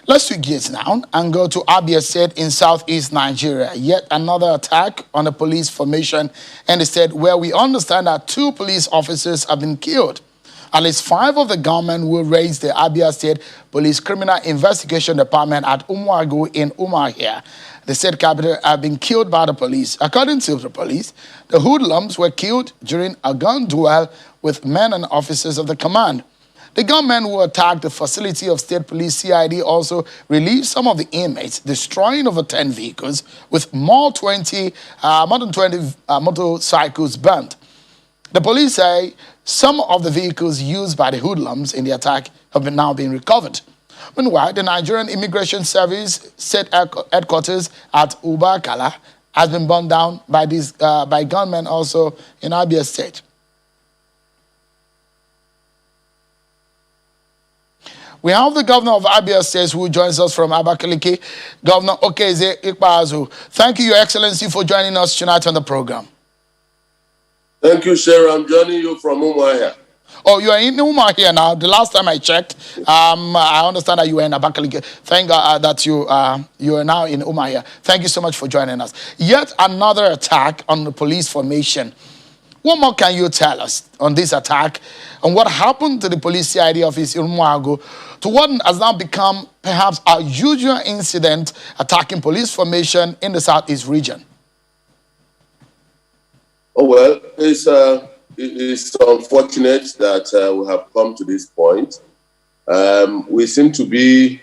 Let's switch gears now and go to Abia State in southeast Nigeria. Yet another attack on the police formation in the state where we understand that 2 police officers have been killed. At least 5 of the gunmen will raise the Abia State Police Criminal Investigation Department at Umuagu in Umuahia. The state capital have been killed by the police. According to the police, the hoodlums were killed during a gun duel with men and officers of the command. The gunmen who attacked the facility of State Police CID also relieved some of the inmates, destroying over 10 vehicles with more than 20 motorcycles burnt. The police say some of the vehicles used by the hoodlums in the attack have now been recovered. Meanwhile, the Nigerian Immigration Service state headquarters at Ubakala has been burned down by gunmen also in Abia State. We have the governor of Abia State who joins us from Abakaliki, Governor Okeze Ikpeazu. Thank you, Your Excellency, for joining us tonight on the program. Thank you, Sarah. I'm joining you from Umuahia. Oh, you are in Umuahia now. The last time I checked, I understand that you were in Abakaliki. Thank God that you are now in Umuahia. Thank you so much for joining us. Yet another attack on the police formation. What more can you tell us on this attack and what happened to the police CID office in Umuagu to what has now become perhaps a usual incident attacking police formation in the southeast region? Oh, well, it's unfortunate that we have come to this point. We seem to be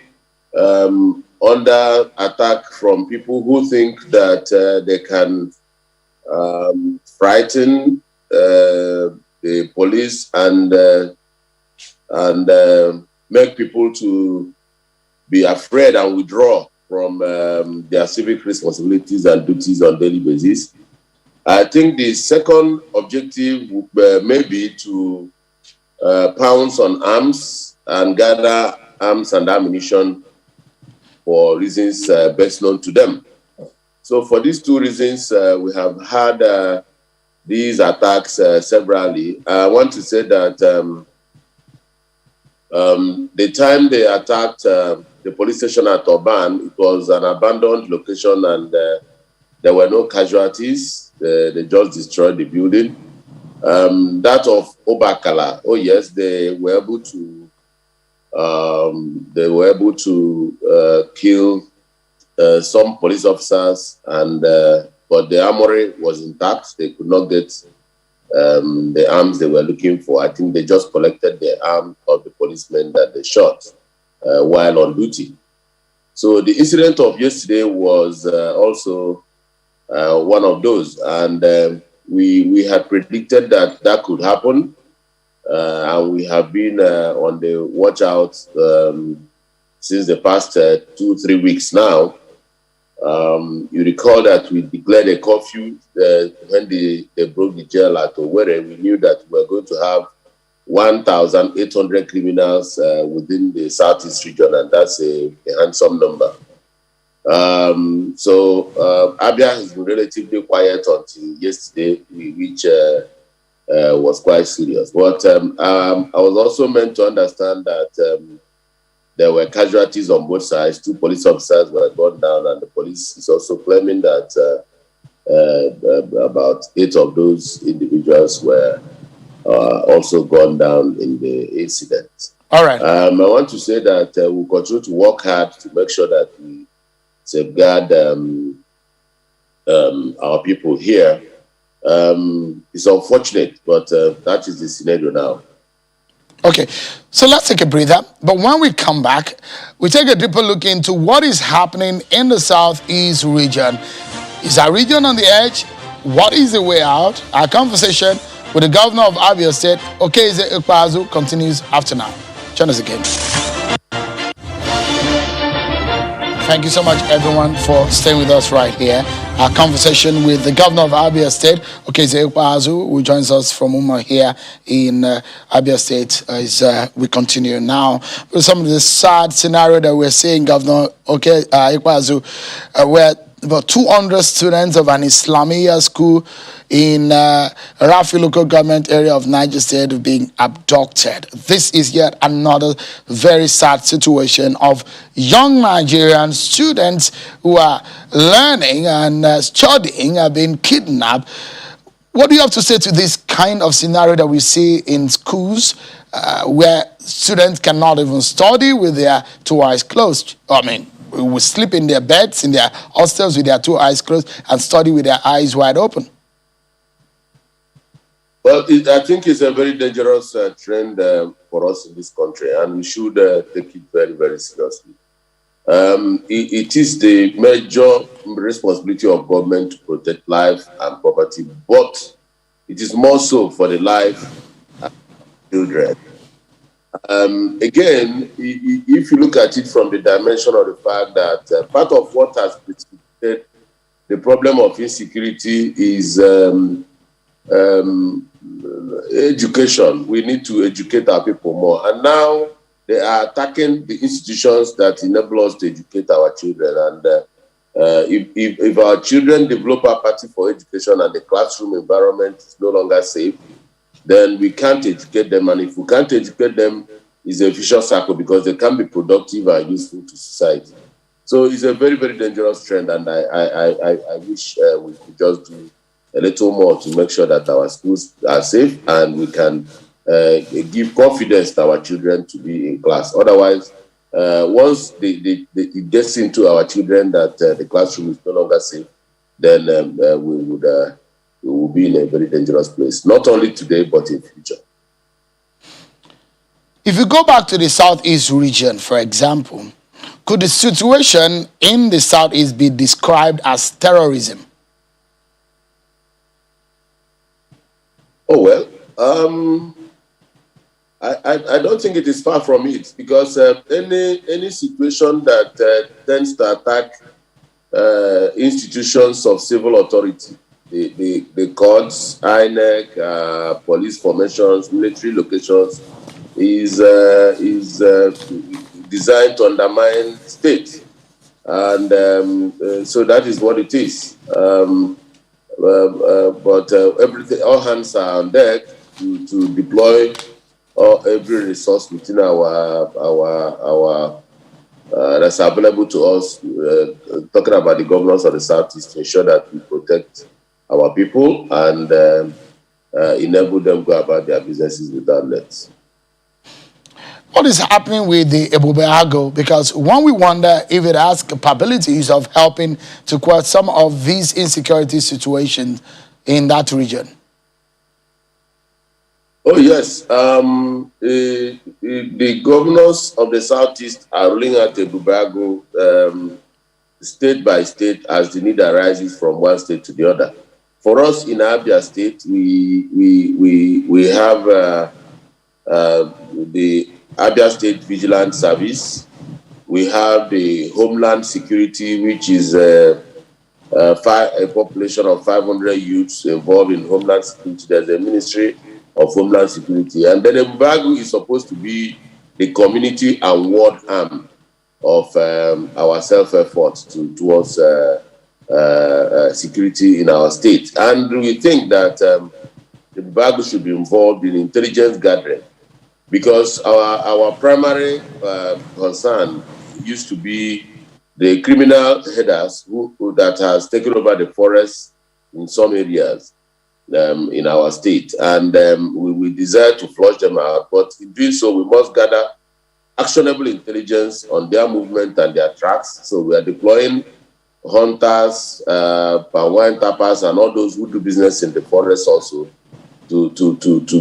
under attack from people who think that they can frighten the police and make people to be afraid and withdraw from their civic responsibilities and duties on a daily basis. I think the second objective may be to pounce on arms and gather arms and ammunition for reasons best known to them. So for these 2 reasons, we have had these attacks severally. I want to say that the time they attacked the police station at Oban, it was an abandoned location and there were no casualties. They just destroyed the building. That of Obakala, oh yes, they were able to kill some police officers, and but the armory was intact. They could not get the arms they were looking for. I think they just collected the arm of the policemen that they shot while on duty. So the incident of yesterday was also one of those, and we had predicted that could happen, and we have been on the watch out since the past 2-3 weeks now. You recall that we declared a curfew when they broke the jail at Owerri. We knew that we were going to have 1,800 criminals within the southeast region, and that's a handsome number. So Abia has been relatively quiet until yesterday, which was quite serious. But I was also meant to understand that there were casualties on both sides. 2 police officers were gone down, and the police is also claiming that about 8 of those individuals were also gone down in the incident. All right. I want to say that we'll continue to work hard to make sure that we safeguard our people here. It's unfortunate, but that is the scenario now. Okay, so let's take a breather. But when we come back, we take a deeper look into what is happening in the southeast region. Is our region on the edge? What is the way out? Our conversation with the governor of Abia State, Okeze Ikpeazu, continues after now. Join us again. Thank you so much, everyone, for staying with us right here. Our conversation with the governor of Abia State, Okeze Ikpeazu, who joins us from Umuahia in Abia State, we continue now with some of the sad scenario that we're seeing, Governor Ikpeazu, where about 200 students of an Islamia school in Rafi local government area of Niger State being abducted. This is yet another very sad situation of young Nigerian students who are learning and studying are being kidnapped. What do you have to say to this kind of scenario that we see in schools where students cannot even study with their two eyes closed? I mean, we sleep in their beds, in their hostels with their two eyes closed and study with their eyes wide open. Well, I think it's a very dangerous trend for us in this country, and we should take it very, very seriously. It is the major responsibility of government to protect life and property, but it is more so for the life of children. Again, if you look at it from the dimension of the fact that part of what has precipitated the problem of insecurity is education. We need to educate our people more. And now they are attacking the institutions that enable us to educate our children. And if our children develop apathy for education and the classroom environment is no longer safe, then we can't educate them. And if we can't educate them, it's a vicious cycle because they can be productive and useful to society. So it's a very, very dangerous trend. And I wish we could just do a little more to make sure that our schools are safe and we can give confidence to our children to be in class. Otherwise, once it gets into our children that the classroom is no longer safe, then we will be in a very dangerous place, not only today, but in future. If you go back to the Southeast region, for example, could the situation in the Southeast be described as terrorism? Oh, well, I don't think it is far from it because any situation that tends to attack institutions of civil authority, the courts, INEC, police formations, military locations, is designed to undermine state. And so that is what it is. But everything, all hands are on deck to deploy every resource within our that's available to us. Talking about the governors of the Southeast to ensure that we protect our people and enable them to go about their businesses without let. What is happening with the Ikpeazu? Because one we wonder if it has capabilities of helping to quell some of these insecurity situations in that region. Oh, yes. The governors of the Southeast are ruling out the Ikpeazu state by state as the need arises from one state to the other. For us in Abia State, we have the Abia State Vigilance Service. We have the Homeland Security, which is a population of 500 youths involved in Homeland Security. There's a Ministry of Homeland Security. And then Ikpeazu is supposed to be the community and ward arm of our self-effort towards security in our state. And we think that Ikpeazu should be involved in intelligence gathering, because our primary concern used to be the criminal headers who that has taken over the forest in some areas in our state. And we desire to flush them out. But in doing so, we must gather actionable intelligence on their movement and their tracks. So we are deploying hunters, wine tappers, and all those who do business in the forest also to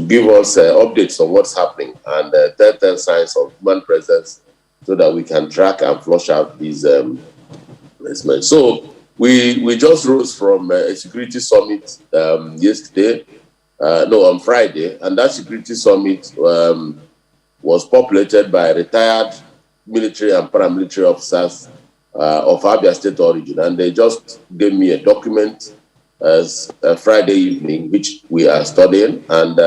give us updates on what's happening and telltale signs of human presence so that we can track and flush out these investments. So we just rose from a security summit yesterday, on Friday, and that security summit was populated by retired military and paramilitary officers of Abia State origin, and they just gave me a document as Friday evening, which we are studying, and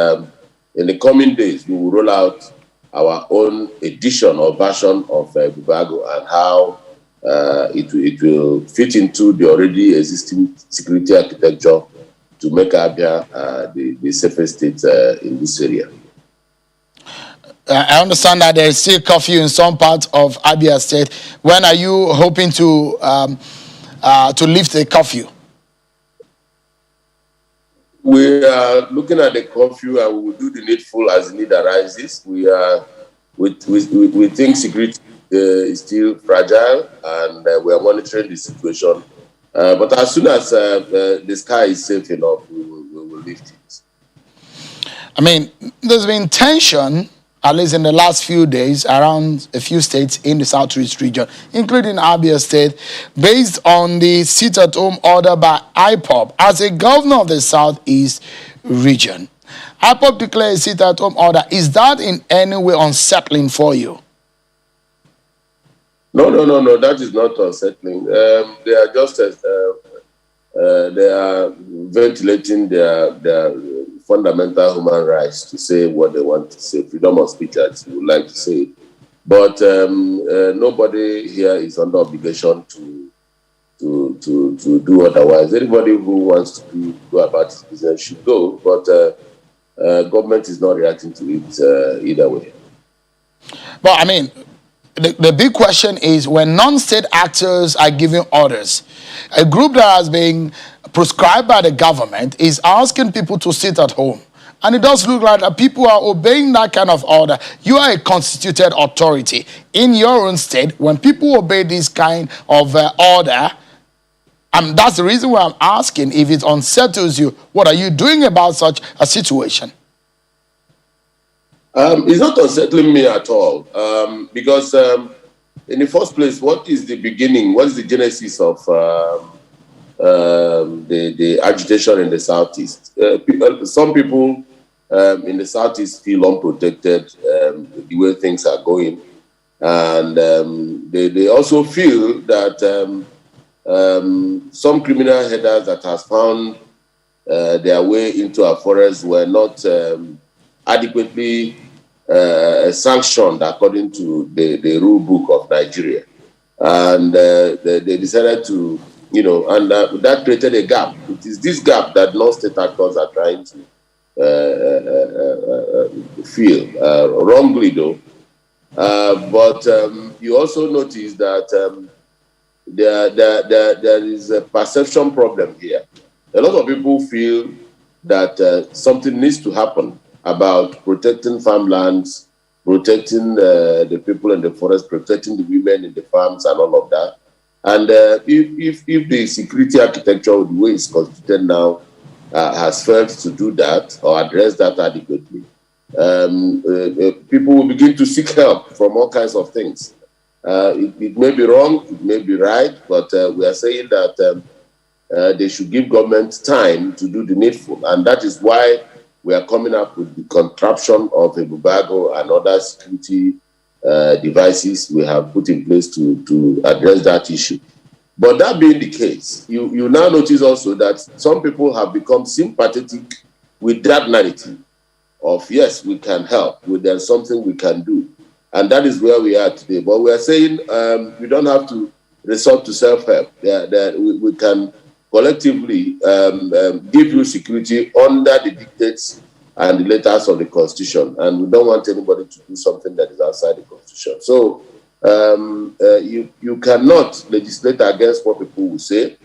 in the coming days we will roll out our own edition or version of Ikpeazu and how it will fit into the already existing security architecture to make Abia the safest state in this area. I understand that there is still curfew in some parts of Abia State. When are you hoping to lift the curfew? We are looking at the curfew and we will do the needful as the need arises. We think security is still fragile and we are monitoring the situation. But as soon as the sky is safe enough, we will lift it. I mean, there's been tension, at least in the last few days, around a few states in the Southeast region, including Abia State, based on the sit-at-home order by IPOB as a governor of the Southeast region. IPOB declared a sit-at-home order. Is that in any way unsettling for you? No. That is not unsettling. They are just they are ventilating their fundamental human rights to say what they want to say, freedom of speech, as you would like to say. But nobody here is under obligation to do otherwise. Anybody who wants to go about his business should go, but government is not reacting to it either way. But I mean, the big question is when non-state actors are giving orders, a group that has been prescribed by the government is asking people to sit at home. And it does look like that people are obeying that kind of order. You are a constituted authority in your own state. When people obey this kind of order, that's the reason why I'm asking if it unsettles you. What are you doing about such a situation? It's not unsettling me at all because in the first place, what is the beginning? What is the genesis of the agitation in the Southeast? Some people in the Southeast feel unprotected the way things are going. And they also feel that some criminal headers that has found their way into our forests were not adequately sanctioned according to the rule book of Nigeria. And they decided to, and that created a gap. It is this gap that non-state actors are trying to fill, wrongly though. But you also notice that there is a perception problem here. A lot of people feel that something needs to happen about protecting farmlands, protecting the people in the forest, protecting the women in the farms and all of that. And if the security architecture, the way it's constituted now, has failed to do that or address that adequately, people will begin to seek help from all kinds of things. It may be wrong, it may be right, but we are saying that they should give government time to do the needful. And that is why we are coming up with the contraption of a bubago and other security devices we have put in place to address that issue. But that being the case, you now notice also that some people have become sympathetic with that narrative of, yes, we can help, there's something we can do. And that is where we are today. But we are saying we don't have to resort to self-help. We can collectively give you security under the dictates and the letters of the Constitution. And we don't want anybody to do something that is outside the Constitution. So you cannot legislate against what people will say.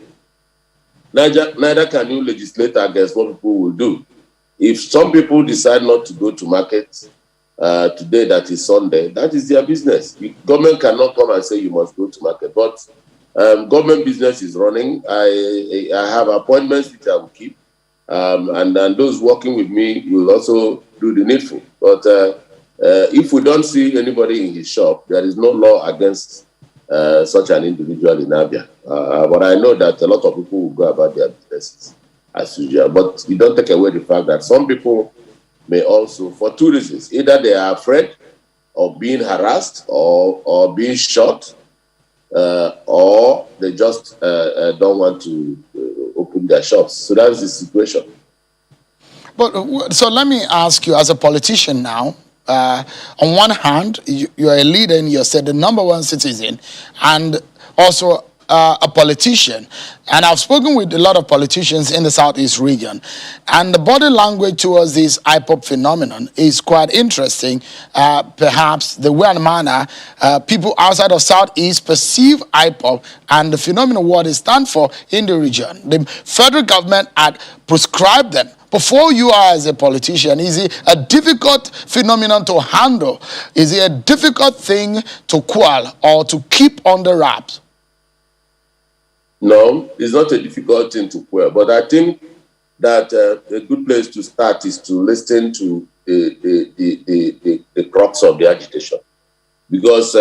Neither can you legislate against what people will do. If some people decide not to go to market today, that is Sunday, that is their business. Government cannot come and say you must go to market. But government business is running. I have appointments which I will keep. And those working with me will also do the needful. But if we don't see anybody in his shop, there is no law against such an individual in Abia. But I know that a lot of people will go about their businesses as usual. But you don't take away the fact that some people may also, for two reasons, either they are afraid of being harassed or being shot, or they just don't want to open their shops. So that's the situation. But so let me ask you, as a politician now, on one hand, you're a leader in your state, the #1 citizen, and also a politician, and I've spoken with a lot of politicians in the Southeast region, and the body language towards this IPOB phenomenon is quite interesting. Perhaps the way and manner people outside of Southeast perceive IPOB and the phenomenon, what it stands for in the region. The federal government had prescribed them. But for you as a politician, is it a difficult phenomenon to handle? Is it a difficult thing to quell or to keep under wraps? No, it's not a difficult thing to quell, but I think that a good place to start is to listen to the crux of the agitation. Because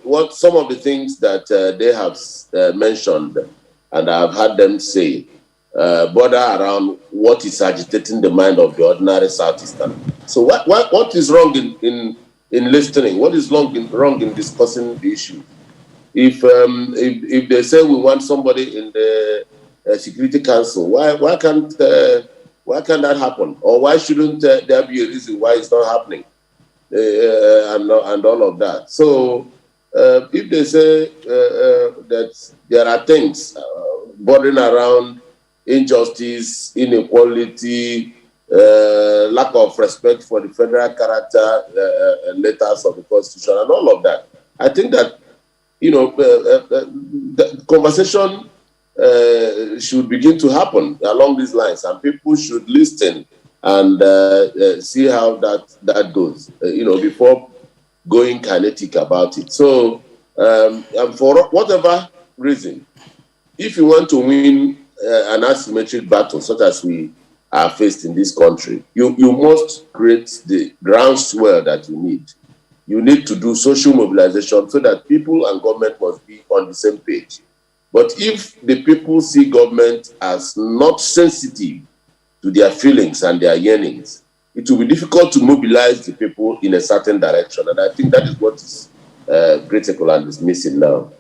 what some of the things that they have mentioned, and I've had them say, border around what is agitating the mind of the ordinary Southeastern. So what is wrong in listening? What is wrong in discussing the issue? If they say we want somebody in the Security Council, why can't that happen? Or why shouldn't there be a reason why it's not happening? And all of that. So if they say that there are things bordering around injustice, inequality, lack of respect for the federal character, letters of the Constitution, and all of that, I think that the conversation should begin to happen along these lines, and people should listen and see how that goes, before going kinetic about it. So, and for whatever reason, if you want to win an asymmetric battle such as we are faced in this country, you must create the groundswell that you need. You need to do social mobilization so that people and government must be on the same page. But if the people see government as not sensitive to their feelings and their yearnings, it will be difficult to mobilize the people in a certain direction. And I think that is what is critical and is missing now.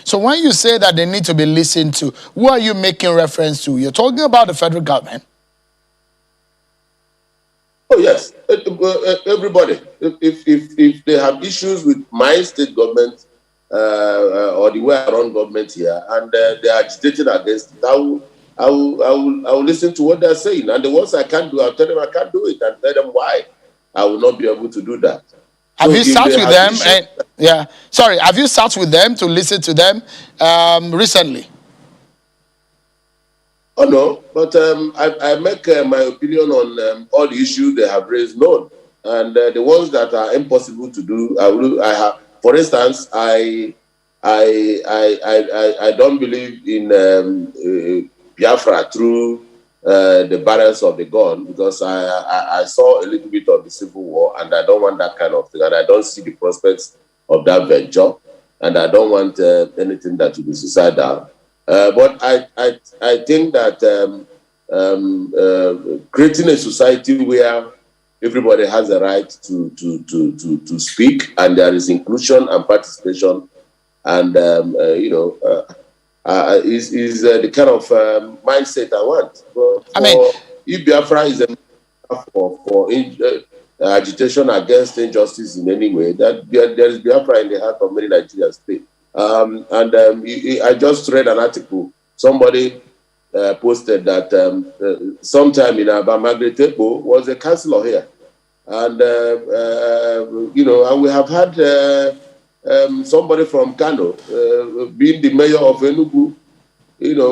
So when you say that they need to be listened to, who are you making reference to? You're talking about the federal government? Oh, yes. Everybody. If they have issues with my state government or the way I run government here, and they are agitated against it, I will listen to what they're saying. And the ones I can't do, I'll tell them I can't do it and tell them why I will not be able to do that. Have you sat with them? Have you sat with them to listen to them recently? Oh, no, but I make my opinion on all the issues they have raised known. And the ones that are impossible to do, I have. For instance, I don't believe in Biafra through the barrels of the gun, because I saw a little bit of the Civil War, and I don't want that kind of thing. And I don't see the prospects of that venture, and I don't want anything that will be suicidal. But I think that creating a society where everybody has a right to speak, and there is inclusion and participation, and is the kind of mindset I want. If Biafra is for agitation against injustice in any way, that there is Biafra in the heart of many Nigerian states. I just read an article. Somebody posted that sometime in Aba, Margaret Tepo was a councillor here, and and we have had somebody from Kano being the mayor of Enugu.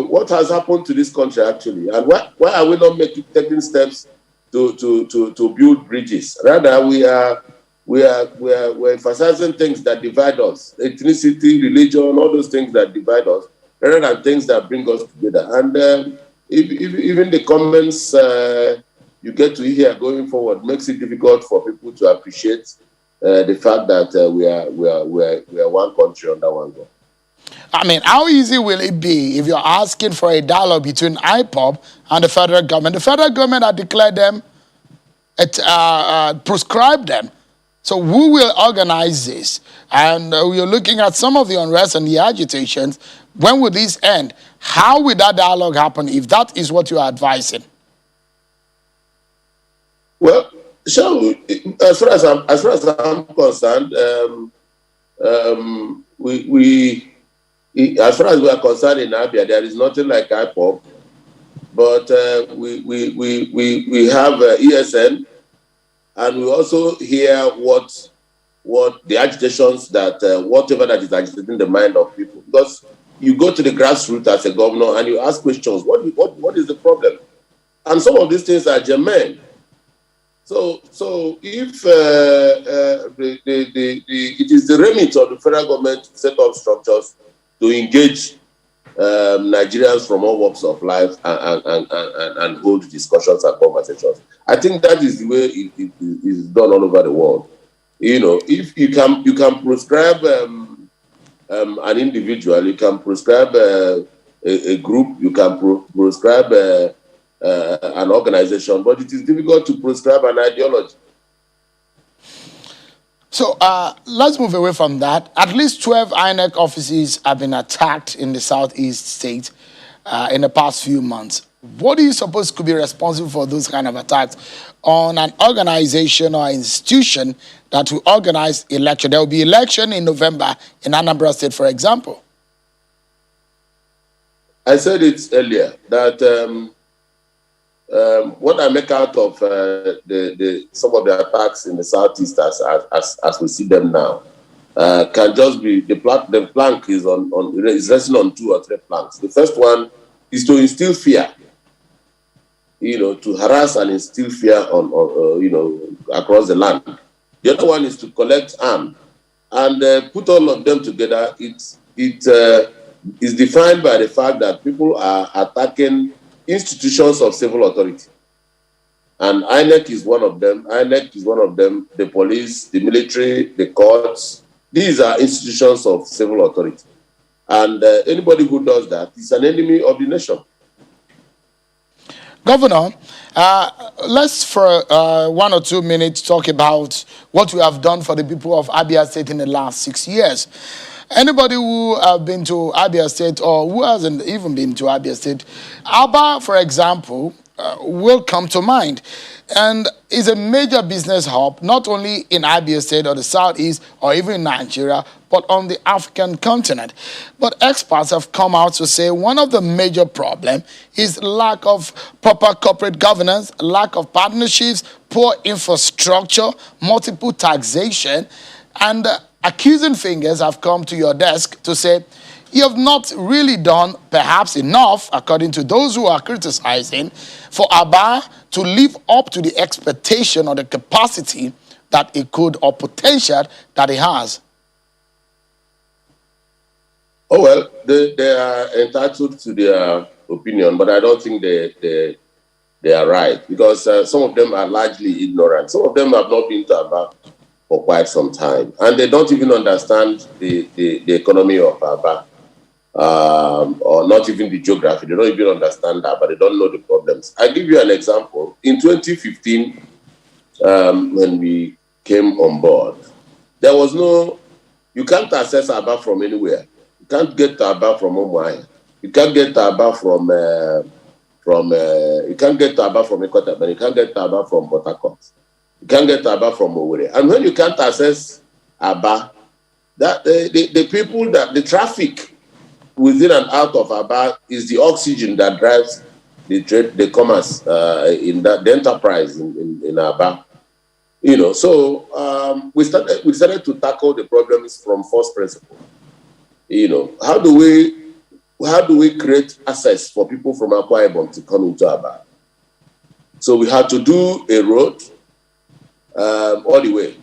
What has happened to this country actually, and why are we not taking steps to build bridges? Rather, we're emphasizing things that divide us, ethnicity, religion, all those things that divide us, rather than things that bring us together. And even the comments you get to hear going forward makes it difficult for people to appreciate the fact that we are one country under one God. I mean, how easy will it be if you're asking for a dialogue between IPOB and the federal government? The federal government had declared them, prescribed them. So who will organize this? And we're looking at some of the unrest and the agitations. When will this end? How will that dialogue happen if that is what you are advising? Well, as far as I'm concerned, As far as we are concerned in Abia, there is nothing like IPOB, but we have ESN, and we also hear what the agitations that whatever that is agitating the mind of people. Because you go to the grassroots as a governor and you ask questions. What is the problem? And some of these things are germane. So if it is the remit of the federal government to set up structures to engage Nigerians from all walks of life and hold discussions and conversations, I think that is the way it is done all over the world. You know, if you can prescribe an individual, you can prescribe a group, you can prescribe an organization, but it is difficult to prescribe an ideology. So let's move away from that. At least 12 INEC offices have been attacked in the southeast state in the past few months. What do you suppose could be responsible for those kind of attacks on an organization or institution that will organize election? There will be election in November in Anambra State, for example. I said it earlier that what I make out of some of the attacks in the southeast as we see them now can just be the plank is resting on 2 or 3 planks. The first one is to instill fear, you know, to harass and instill fear on you know, across the land. The other one is to collect arms and put all of them together. It is defined by the fact that people are attacking institutions of civil authority, and INEC is one of them. INEC is one of them. The police, the military, the courts. These are institutions of civil authority, and anybody who does that is an enemy of the nation. Governor, let's for 1 or 2 minutes talk about what we have done for the people of Abia State in the last 6 years. Anybody who have been to Abia State or who hasn't even been to Abia State, Aba, for example, will come to mind. And is a major business hub, not only in Abia State or the Southeast or even in Nigeria, but on the African continent. But experts have come out to say one of the major problems is lack of proper corporate governance, lack of partnerships, poor infrastructure, multiple taxation, and accusing fingers have come to your desk to say you have not really done perhaps enough, according to those who are criticizing, for Aba to live up to the expectation or the capacity that it could or potential that it has. Oh, well, they are entitled to their opinion, but I don't think they are right, because some of them are largely ignorant. Some of them have not been to Aba for quite some time, and they don't even understand the economy of Aba, or not even the geography. They don't even understand that, but they don't know the problems. I'll give you an example. In 2015, when we came on board, there was no, you can't access Aba from anywhere. You can't get to Aba from Umuahia. You can't get to Aba from you can't get to Aba from Ikota, but you can't get to Aba from Port Harcourt. You can't get to Aba from Owerri. And when you can't access Aba, that the people, that the traffic within and out of Aba is the oxygen that drives the trade, the commerce in that the enterprise in Aba. You know, so we started to tackle the problems from first principle. You know, how do we create access for people from Akwa Ibom to come into Aba? So we had to do a road all the way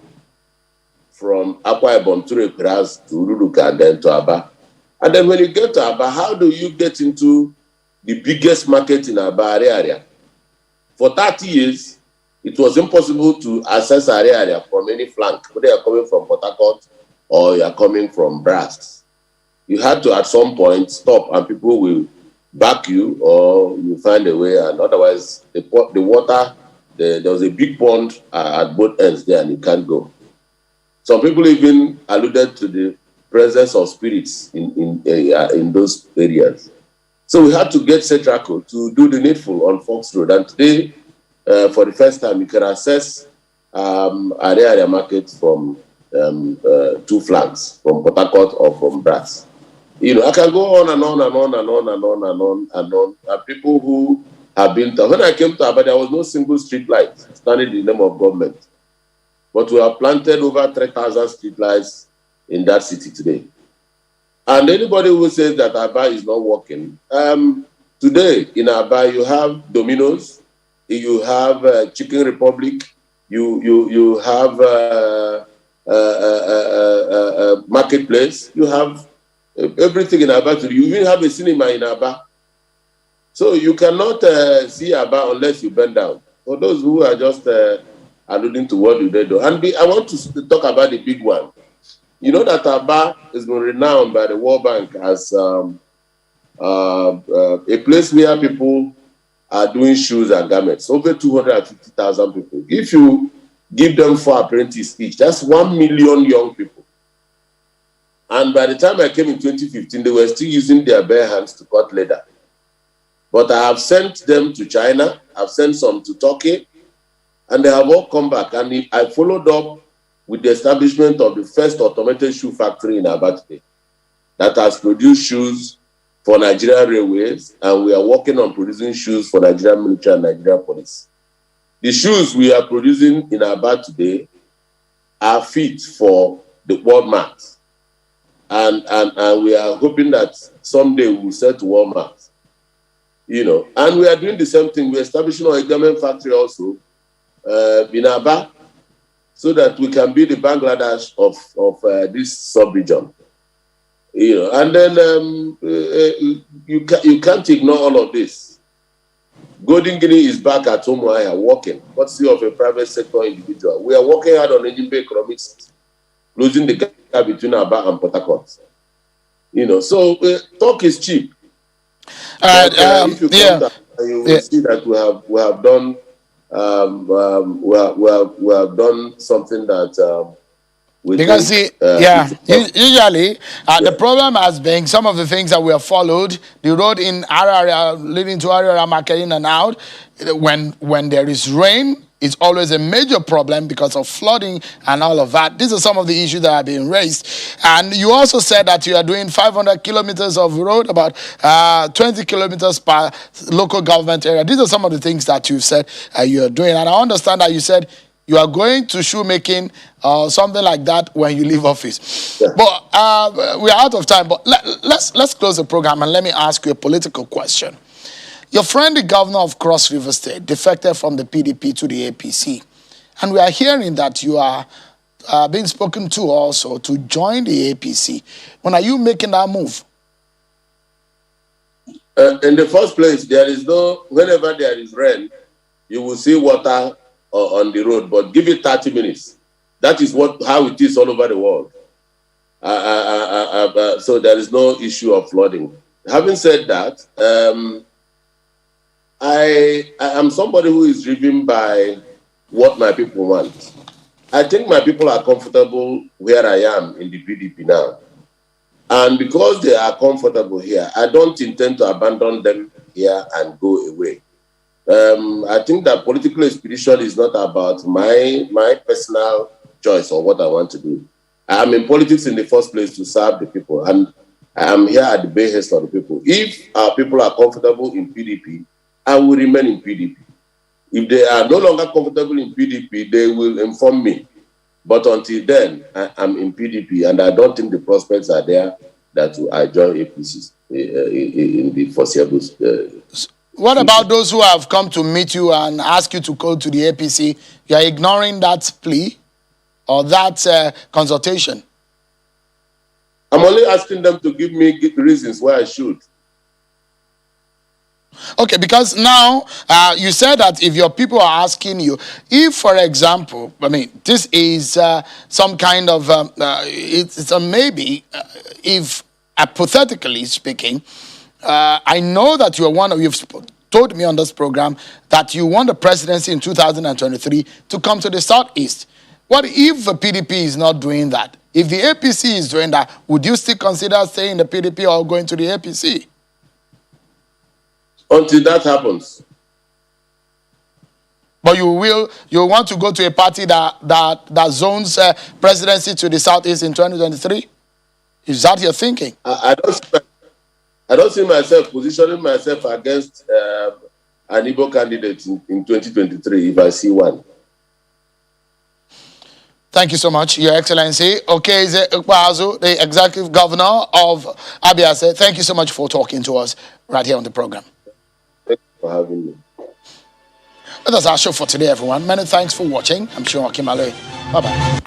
from Akwa Ibom to Ikpeazu to Uruduka and then to Aba. And then when you get to Aba, how do you get into the biggest market in Aba area? For 30 years, it was impossible to access area from any flank, whether you're coming from Port Harcourt or you're coming from Brass. You had to, at some point, stop, and people will back you, or you find a way, and otherwise, the water, there was a big pond at both ends there, and you can't go. Some people even alluded to the presence of spirits in those areas. So we had to get Cetraco to do the needful on Fox Road, and today, for the first time, you can access area market from 2 flanks, from Port Harcourt or from Brass. I can go on and on and on and on and on and on and on. And people who have been when I came to Aba, there was no single street light standing in the name of government. But we have planted over 3,000 street lights in that city today. And anybody who says that Aba is not working, today in Aba you have Domino's, you have Chicken Republic, you have Marketplace, you have everything in Aba today. You even have a cinema in Aba. So you cannot see Aba unless you bend down. For those who are just alluding to what do they do. And I want to talk about the big one. You know that Aba has been renowned by the World Bank as a place where people are doing shoes and garments. Over 250,000 people. If you give them 4 apprentices each, that's 1 million young people. And by the time I came in 2015, they were still using their bare hands to cut leather. But I have sent them to China, I've sent some to Turkey, and they have all come back. And I followed up with the establishment of the first automated shoe factory in Aba today that has produced shoes for Nigerian Railways, and we are working on producing shoes for Nigerian military and Nigerian police. The shoes we are producing in Aba today are fit for the world market. And we are hoping that someday we'll sell to Walmart, And we are doing the same thing. We're establishing our garment factory also in Aba, so that we can be the Bangladesh of this sub-region. And then you can't ignore all of this. Golden Guinea is back at Umuahia working, courtesy of a private sector individual. We are working hard on Ejimbe economics, closing the gap between Aba and Port Harcourt. So talk is cheap. If you come down, you will see that we have done we have done something that because usually the problem has been some of the things that we have followed. The road in Arara leading to Arara market in and out, when there is rain, it's always a major problem because of flooding and all of that. These are some of the issues that have been raised. And you also said that you are doing 500 kilometers of road, about 20 kilometers per local government area. These are some of the things that you've said you are doing. And I understand that you said you are going to shoemaking or something like that when you leave office. Yeah. But we are out of time. But let's close the program and let me ask you a political question. Your friend, the governor of Cross River State, defected from the PDP to the APC. And we are hearing that you are being spoken to also to join the APC. When are you making that move? In the first place, whenever there is rain, you will see water on the road, but give it 30 minutes. That is how it is all over the world. So there is no issue of flooding. Having said that, I am somebody who is driven by what my people want. I think my people are comfortable where I am in the PDP now. And because they are comfortable here, I don't intend to abandon them here and go away. I think that political expedition is not about my personal choice or what I want to do. I am in politics in the first place to serve the people, and I am here at the behest of the people. If our people are comfortable in PDP, I will remain in PDP. If they are no longer comfortable in PDP, they will inform me. But until then, I am in PDP, and I don't think the prospects are there that I join APC in the foreseeable. What about those who have come to meet you and ask you to go to the APC? You are ignoring that plea or that consultation? I'm only asking them to give me reasons why I should. Okay, because now you said that if your people are asking you, if, for example, this is some kind of, it's a maybe, if hypothetically speaking, I know that you've told me on this program that you want the presidency in 2023 to come to the Southeast. What if the PDP is not doing that? If the APC is doing that, would you still consider staying in the PDP or going to the APC? Until that happens. But you want to go to a party that zones presidency to the Southeast in 2023? Is that your thinking? I don't see myself positioning myself against an Igbo candidate in 2023 if I see one. Thank you so much, Your Excellency. Okeze Ikpeazu, the Executive Governor of Abia State. Thank you so much for talking to us right here on the program. Thank you for having me. That's our show for today, everyone. Many thanks for watching. I'm sure Kimale. Bye-bye.